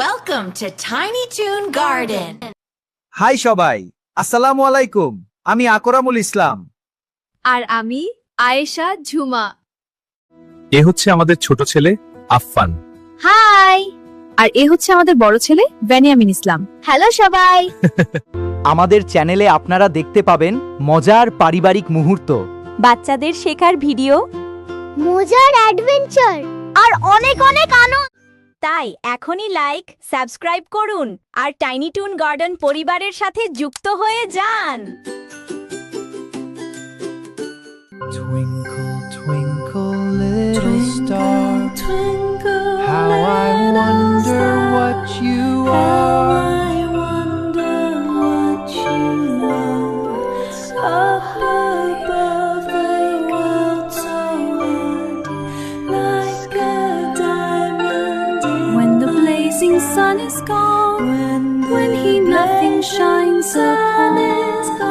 Welcome to Tiny Toon Garden. Hi সবাই, আসসালামু আলাইকুম। আমি আকরামুল ইসলাম। আর আমি আয়েশা ঝুমা। এ হচ্ছে আমাদের ছোট ছেলে আফফান। হাই। আর এ হচ্ছে আমাদের বড় ছেলে বেনিয়ামিন ইসলাম। হ্যালো সবাই। আমাদের চ্যানেলে আপনারা দেখতে পাবেন মজার পারিবারিক মুহূর্ত, বাচ্চাদের শেখার ভিডিও, মজার অ্যাডভেঞ্চার আর অনেক অনেক আনন্দ। তাই এখনই লাইক, সাবস্ক্রাইব করুন আর টাইনি টুন গার্ডেন পরিবারের সাথে যুক্ত হয়ে যান। Twinkle, twinkle, little star, how I wonder what you are. Up above the world so empty, like a diamond. When the blazing sun is gone, when he nothing shines upon us.